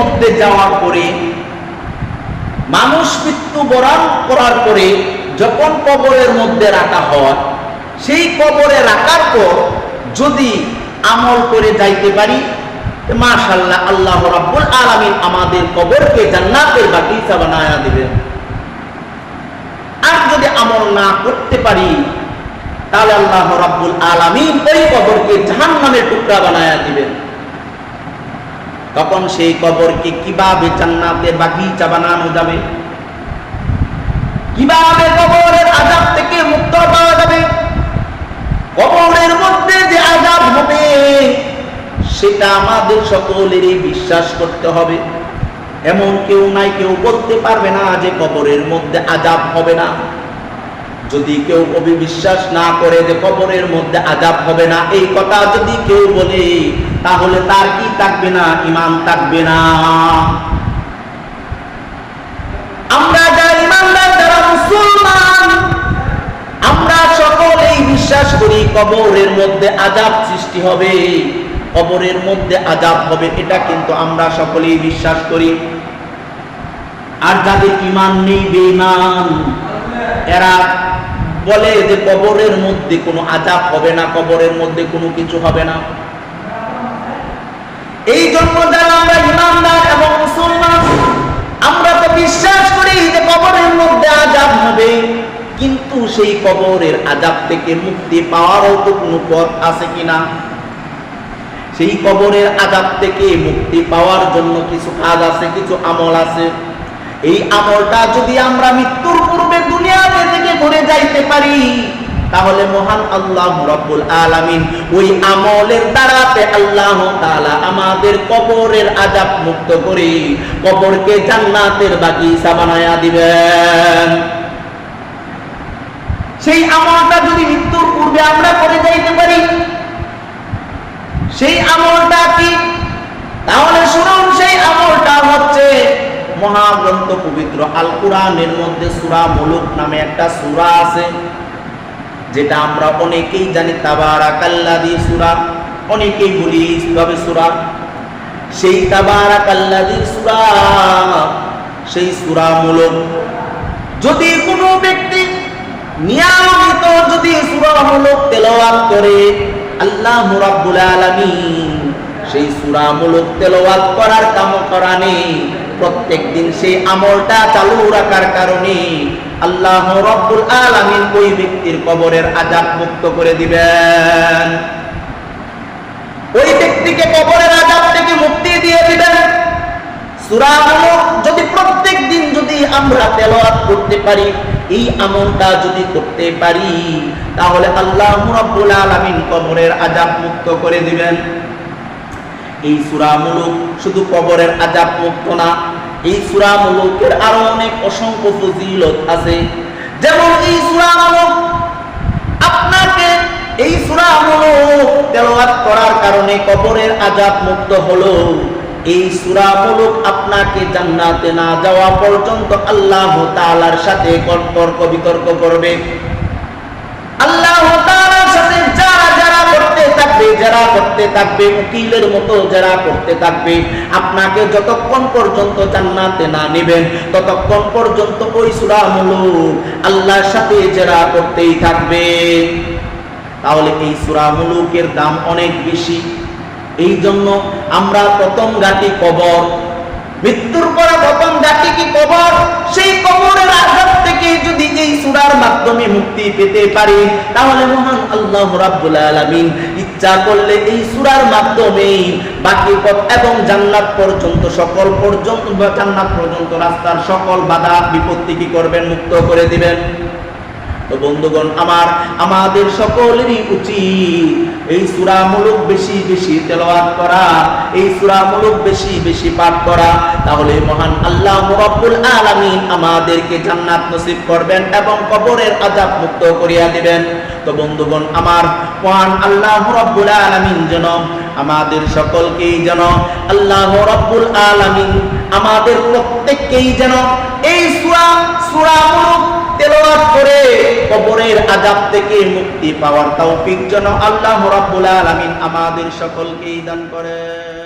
মধ্যে যাওয়ার পরে, মানুষ মৃত্যুবরণ করার পরে যখন কবরের মধ্যে রাখা হয়, সেই কবরে রাখার পর যদি আমল করে যাইতে পারি, মাশাআল্লাহ, আল্লাহ রাব্বুল আলামিন আমাদের কবরকে জান্নাতের বাগিচা বানায়া দিবেন। আর যদি আমল না করতে পারি, তাহলে আল্লাহ রাব্বুল আলামিন ওই কবরকে জাহান্নামের টুকরা বানায়া দিবেন। তখন সেই কবরকে কিভাবে জান্নাতের বাগিচা বানানো যাবে, কিভাবে কবরের আযাব থেকে মুক্ত পাওয়া যাবে, কবরের মধ্যে যে আযাব হবে সেটা আমাদের সকলেরই বিশ্বাস করতে হবে। এমন কেউ নাই, কেউ বলতে পারবে না যে কবরের মধ্যে আযাব হবে না। যদি কেউ বিশ্বাস না করে যে কবরের মধ্যে আযাব হবে না, এই কথা যদি কেউ বলে, তাহলে তার কি থাকবে না? ঈমান থাকবে না। আমরা যারা ঈমানদার, যারা মুসলমান, আমরা সকলেই বিশ্বাস করি কবরের মধ্যে আযাব সৃষ্টি হবে, কবরের মধ্যে আযাব হবে, এটা কিন্তু আমরা সকলেই বিশ্বাস করি। আর যাদের ঈমান নেই, বেঈমান, এরা বলে যে কবরের মধ্যে কোনো আযাব হবে না, কবরের মধ্যে কোনো কিছু হবে না। এই জন্য যারা আমরা ঈমানদার এবং মুসলমান, আমরা তো বিশ্বাস করি যে কবরের মধ্যে আযাব হবে, কিন্তু সেই কবরের আযাব থেকে মুক্তি পাওয়ারও তো কোনো পথ আছে কিনা? সেই কবরের আযাব থেকে মুক্তি পাওয়ার জন্য কিছু কাজ আছে, কিছু আমল আছে। এই আমলটা যদি আমরা মৃত্যুর পূর্বে দুনিয়া থেকে করে যাইতে পারি, তাহলে মহান আল্লাহ রাব্বুল আলামিন ওই আমলের দ্বারাতে আল্লাহ তাআলা আমাদের কবরের আযাব মুক্ত করে কবরকে জান্নাতের বাগিচা বানায়া দিবেন। সেই আমলটা যদি মৃত্যুর পূর্বে আমরা করে যাইতে পারি, সেই আমলটা কি? তাহলে শুনুন, সেই আমলটা হচ্ছে মহাগ্রন্থ পবিত্র আল কোরআনের মধ্যে সূরা মুলুক নামে একটা সূরা আছে, যেটা আমরা অনেকেই জানি, তাবারাকাল্লাযী সূরা, অনেকেই বলি এইভাবে সূরা। সেই তাবারাকাল্লাযী সূরা, সেই সূরা মুলুক যদি কোনো ব্যক্তি নিয়মিত যদি সূরা মুলুক তেলাওয়াত করে, আল্লাহ রাব্বুল আলামিন সেই সূরা মুলুক তেলাওয়াত করার কারণে, প্রত্যেক দিন সেই আমলটা চালু রাখার কারণে আল্লাহ রাব্বুল আলামিন ওই ব্যক্তির কবরের আযাব মুক্ত করে দিবেন। ওই ব্যক্তিকে কবরের আযাব থেকে মুক্তি দিয়ে দিবেন। সূরা মুলুক যদি প্রত্যেক দিন যদি আমরা তেলাওয়াত করতে পারি, এই আমলটা যদি করতে পারি, তাহলে আল্লাহ রাব্বুল আলামিন কবরের আযাব মুক্ত করে দিবেন। এই সূরা মুলুক শুধু কবরের আযাব মুক্ত না, এই সূরা মুলুকের আরো অনেক অসংখ্য ফজিলত আছে। যেমন এই সূরা মুলুক আপনাকে, এই সূরা মুলুক তেলাওয়াত করার কারণে কবরের আযাব মুক্ত হলো। এই সূরা মুলুক আপনাকে জান্নাতে না যাওয়া পর্যন্ত আল্লাহ তাআলার সাথে তর্ক বিতর্ক করবে। আল্লাহ তাআলার সাথে যারা করতে থাকবে, উকিলের মতো যারা করতে থাকবে, আপনাকে যতক্ষণ পর্যন্ত জান্নাতে না নেবেন, ততক্ষণ পর্যন্ত ওই সূরা মুলুক আল্লাহর সাথে যারা করতেই থাকবে। তাহলে এই সূরা মুলুকের দাম অনেক বেশি। এই জন্য আমরা প্রথম ঘাটি কবর, মৃত্যুর পরে প্রথম ঘাটি কি কবর, সেই কবরের আযাব থেকে যদি এই সূরার মাধ্যমে মুক্তি পেতে পারি, তাহলে মহান আল্লাহ রাব্বুল আলামিন ইচ্ছা করলে এই সূরার মাধ্যমে বাকি পথ এবং জান্নাত পর্যন্ত জান্নাত পর্যন্ত রাস্তার সকল বাধা বিপত্তি কি করবেন? মুক্ত করে দিবেন। তো বন্ধুগণ আমার, আমাদের সকলেরই উচিত এই সূরা মুলুক বেশি বেশি তেলাওয়াত করা, এই সূরা মুলুক বেশি বেশি পাঠ করা। তাহলে মহান আল্লাহ রাব্বুল আলামিন আমাদেরকে জান্নাত নসিব করবেন এবং কবরের আযাব মুক্ত করিয়া দিবেন। তো বন্ধুগণ আমার, মহান আল্লাহ রাব্বুল আলামিন যেন আমাদের সকলকেই যেন আল্লাহ রাব্বুল আলামিন আমাদের প্রত্যেককেই যেন এই সূরা মুলুক তেলাওয়াত করে কবরের আযাব থেকে মুক্তি পাওয়ার তৌফিক যেন আল্লাহ রাব্বুল আলামিন আমাদের সকলকেই দান করেন।